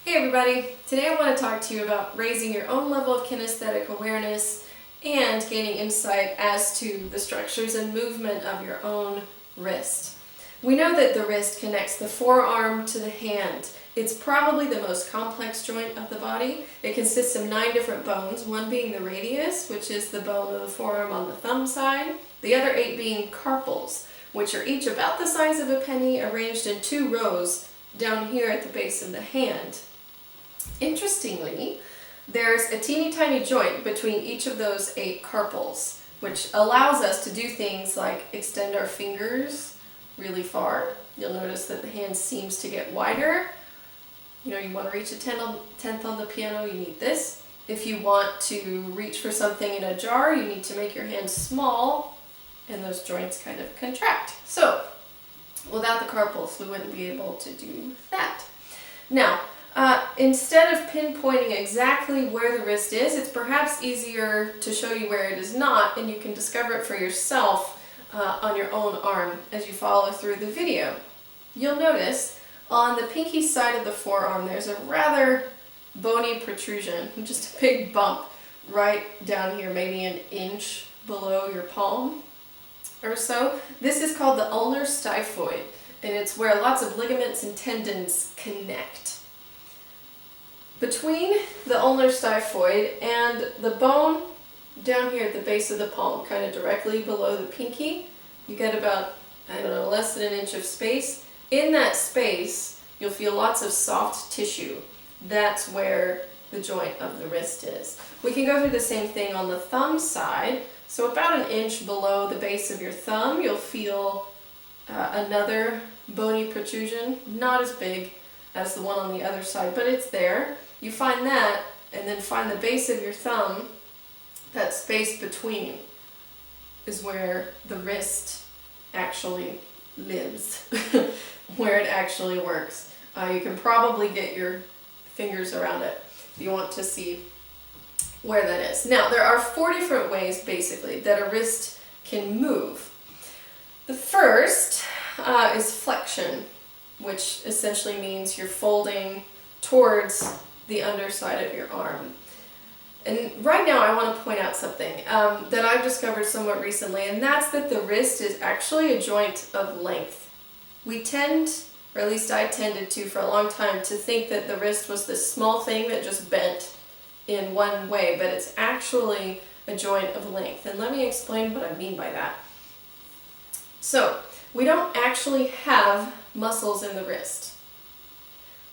Hey everybody! Today I want to talk to you about raising your own level of kinesthetic awareness and gaining insight as to the structures and movement of your own wrist. We know that the wrist connects the forearm to the hand. It's probably the most complex joint of the body. It consists of 9 different bones, one being the radius, which is the bone of the forearm on the thumb side, the other 8 being carpals, which are each about the size of a penny, arranged in 2 rows down here at the base of the hand. Interestingly, there's a teeny tiny joint between each of those 8 carpals, which allows us to do things like extend our fingers really far. You'll notice that the hand seems to get wider. You want to reach a tenth on the piano, you need this. If you want to reach for something in a jar, you need to make your hand small, and those joints kind of contract. So, without the carpals, we wouldn't be able to do that. Now, instead of pinpointing exactly where the wrist is, it's perhaps easier to show you where it is not, and you can discover it for yourself on your own arm as you follow through the video. You'll notice on the pinky side of the forearm there's a rather bony protrusion, just a big bump right down here, maybe an inch below your palm or so. This is called the ulnar styphoid, and it's where lots of ligaments and tendons connect. Between the ulnar styphoid and the bone down here at the base of the palm, kind of directly below the pinky, you get about, less than an inch of space. In that space, you'll feel lots of soft tissue. That's where the joint of the wrist is. We can go through the same thing on the thumb side. So about an inch below the base of your thumb, you'll feel another bony protrusion, not as big as the one on the other side, but it's there. You find that, and then find the base of your thumb. That space between is where the wrist actually lives, where it actually works. You can probably get your fingers around it if you want to see where that is. Now, there are 4 different ways, basically, that a wrist can move. The first is flexion, which essentially means you're folding towards the underside of your arm. And right now I want to point out something that I've discovered somewhat recently, and that's that the wrist is actually a joint of length. We tend, or at least I tended to for a long time, to think that the wrist was this small thing that just bent in one way, but it's actually a joint of length. And let me explain what I mean by that. So, we don't actually have muscles in the wrist.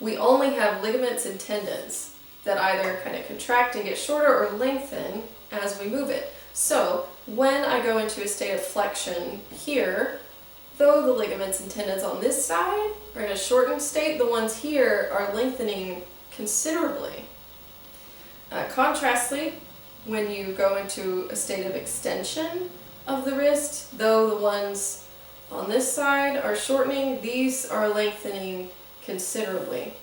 We only have ligaments and tendons that either kind of contract and get shorter or lengthen as we move it. So when I go into a state of flexion here, though the ligaments and tendons on this side are in a shortened state, the ones here are lengthening considerably. Contrastly, when you go into a state of extension of the wrist, though the ones on this side are shortening, these are lengthening considerably.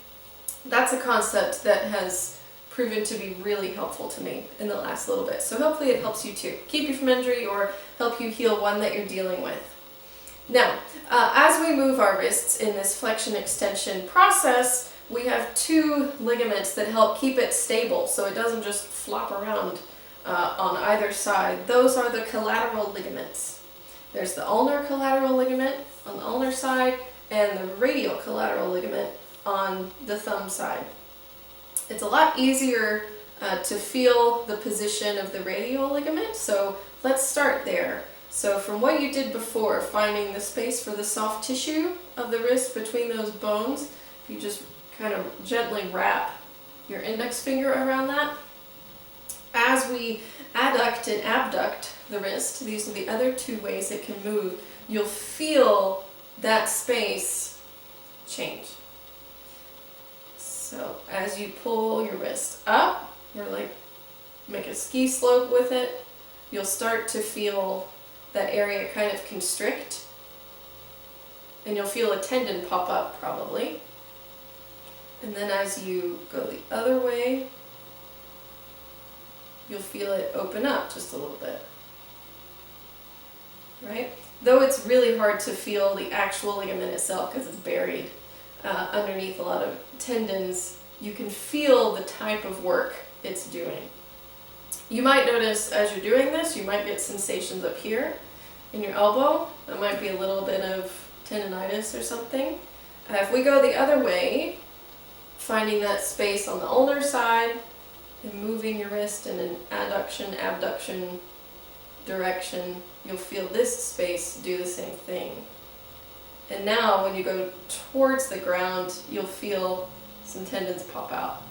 That's a concept that has proven to be really helpful to me in the last little bit. So hopefully it helps you too. Keep you from injury or help you heal one that you're dealing with. Now, as we move our wrists in this flexion extension process, we have 2 ligaments that help keep it stable so it doesn't just flop around on either side. Those are the collateral ligaments. There's the ulnar collateral ligament on the ulnar side and the radial collateral ligament on the thumb side. It's a lot easier to feel the position of the radial ligament, so let's start there. So from what you did before, finding the space for the soft tissue of the wrist between those bones, you just kind of gently wrap your index finger around that. As we adduct and abduct the wrist, these are the other 2 ways it can move, you'll feel that space change. So as you pull your wrist up, or like make a ski slope with it, you'll start to feel that area kind of constrict, and you'll feel a tendon pop up probably. And then as you go the other way, you'll feel it open up just a little bit, right? Though it's really hard to feel the actual ligament itself because it's buried underneath a lot of tendons you can feel the type of work it's doing. You might notice as you're doing this, you might get sensations up here in your elbow. That might be a little bit of tendonitis or something. If we go the other way, finding that space on the ulnar side and moving your wrist in an adduction, abduction direction, you'll feel this space do the same thing. And now when you go towards the ground, you'll feel some tendons pop out.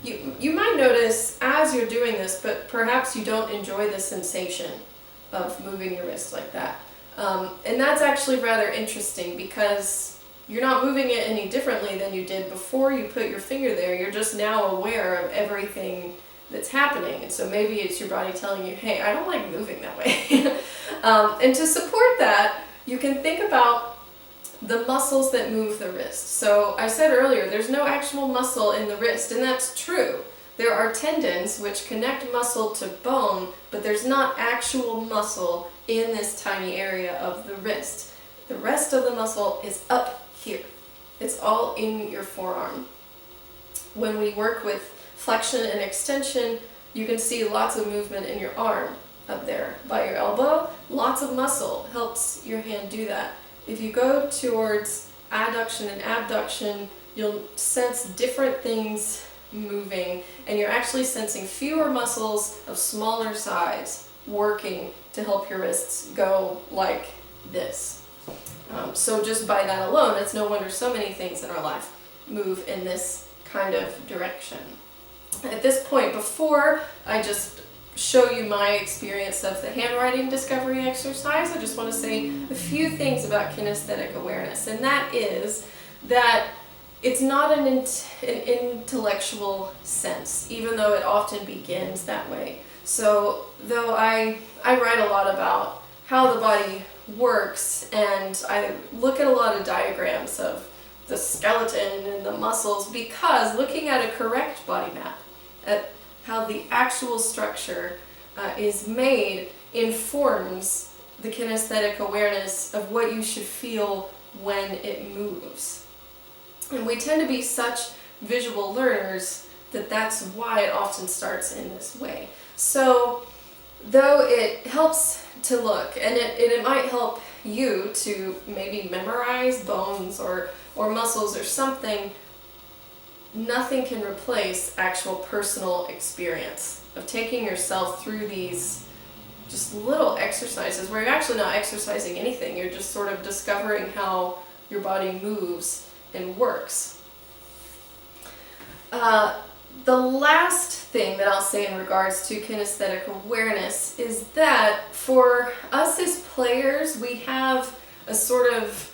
You might notice as you're doing this, but perhaps you don't enjoy the sensation of moving your wrist like that. And that's actually rather interesting because you're not moving it any differently than you did before you put your finger there. You're just now aware of everything that's happening. And so maybe it's your body telling you, hey, I don't like moving that way. And to support that, you can think about the muscles that move the wrist. So I said earlier, there's no actual muscle in the wrist, and that's true. There are tendons which connect muscle to bone, but there's not actual muscle in this tiny area of the wrist. The rest of the muscle is up here. It's all in your forearm. When we work with flexion and extension, you can see lots of movement in your arm up there by your elbow. Lots of muscle helps your hand do that. If you go towards adduction and abduction, you'll sense different things moving, and you're actually sensing fewer muscles of smaller size working to help your wrists go like this. So just by that alone, it's no wonder so many things in our life move in this kind of direction. At this point, before I just show you my experience of the handwriting discovery exercise, I just want to say a few things about kinesthetic awareness, and that is that it's not an intellectual sense, even though it often begins that way. So though I write a lot about how the body works, and I look at a lot of diagrams of the skeleton and the muscles, because looking at a correct body map, at how the actual structure is made, informs the kinesthetic awareness of what you should feel when it moves. And we tend to be such visual learners that that's why it often starts in this way. So though it helps to look, and it might help you to maybe memorize bones or muscles or something, nothing can replace actual personal experience of taking yourself through these just little exercises where you're actually not exercising anything. You're just sort of discovering how your body moves and works. The last thing that I'll say in regards to kinesthetic awareness is that for us as players, we have a sort of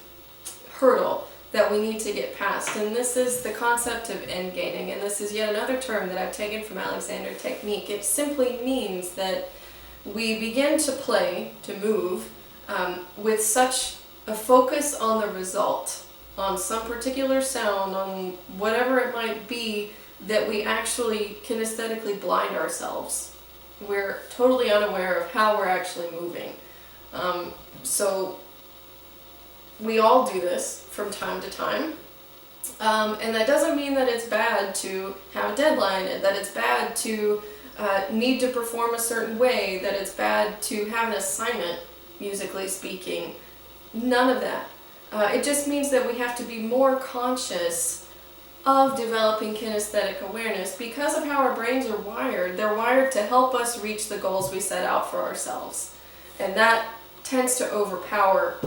hurdle that we need to get past, and this is the concept of end gaining, and this is yet another term that I've taken from Alexander Technique. It simply means that we begin to play, to move, with such a focus on the result, on some particular sound, on whatever it might be, that we actually kinesthetically blind ourselves. We're totally unaware of how we're actually moving. So we all do this from time to time, and that doesn't mean that it's bad to have a deadline, that it's bad to need to perform a certain way, that it's bad to have an assignment, musically speaking. None of that. It just means that we have to be more conscious of developing kinesthetic awareness because of how our brains are wired. They're wired to help us reach the goals we set out for ourselves, and that tends to overpower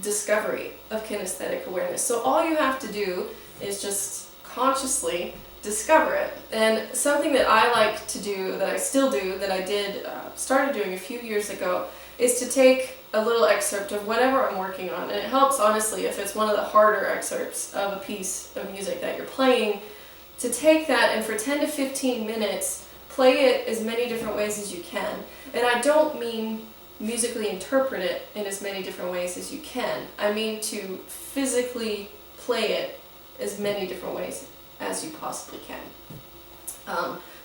discovery of kinesthetic awareness. So all you have to do is just consciously discover it. And something that I like to do, that I still do, that I started doing a few years ago, is to take a little excerpt of whatever I'm working on. And it helps, honestly, if it's one of the harder excerpts of a piece of music that you're playing, to take that and for 10 to 15 minutes, play it as many different ways as you can. And I don't mean musically interpret it in as many different ways as you can. I mean to physically play it as many different ways as you possibly can.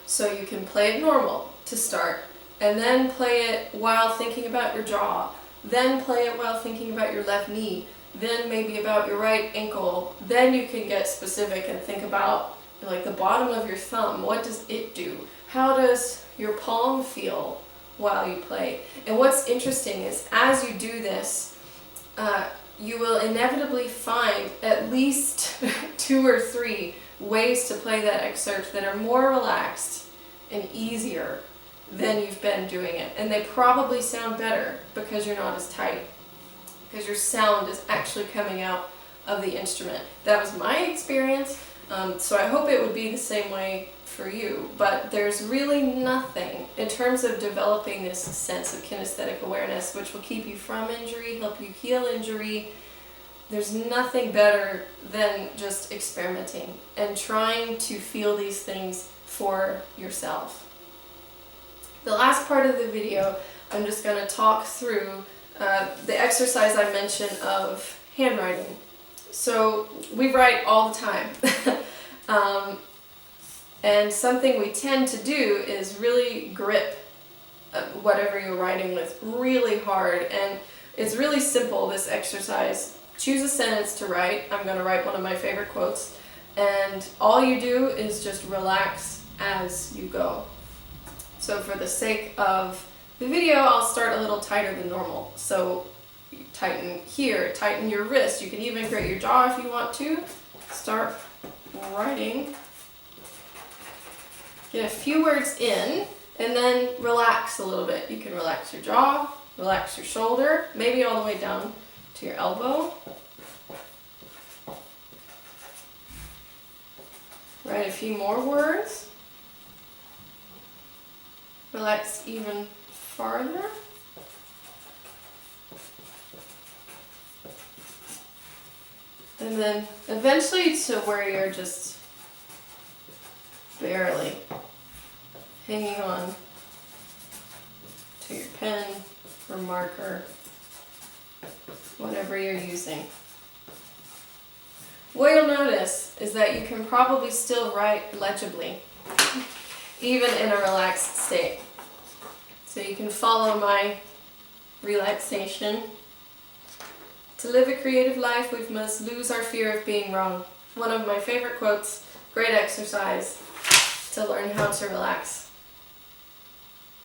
So you can play it normal to start, and then play it while thinking about your jaw, then play it while thinking about your left knee, then maybe about your right ankle. Then you can get specific and think about like the bottom of your thumb. What does it do? How does your palm feel while you play? And what's interesting is as you do this, you will inevitably find at least 2 or 3 ways to play that excerpt that are more relaxed and easier than you've been doing it. And they probably sound better because you're not as tight, because your sound is actually coming out of the instrument. That was my experience, so I hope it would be the same way for you. But there's really nothing in terms of developing this sense of kinesthetic awareness, which will keep you from injury, help you heal injury. There's nothing better than just experimenting and trying to feel these things for yourself. The last part of the video, I'm just going to talk through the exercise I mentioned of handwriting. So we write all the time. And something we tend to do is really grip whatever you're writing with really hard. And it's really simple, this exercise. Choose a sentence to write. I'm going to write one of my favorite quotes. And all you do is just relax as you go. So for the sake of the video, I'll start a little tighter than normal. So you tighten here, tighten your wrist. You can even grate your jaw if you want to. Start writing. Get a few words in, and then relax a little bit. You can relax your jaw, relax your shoulder, maybe all the way down to your elbow. Write a few more words. Relax even farther. And then eventually to where you're just barely hanging on to your pen or marker, whatever you're using. What you'll notice is that you can probably still write legibly, even in a relaxed state. So you can follow my relaxation. To live a creative life, we must lose our fear of being wrong. One of my favorite quotes, great exercise to learn how to relax.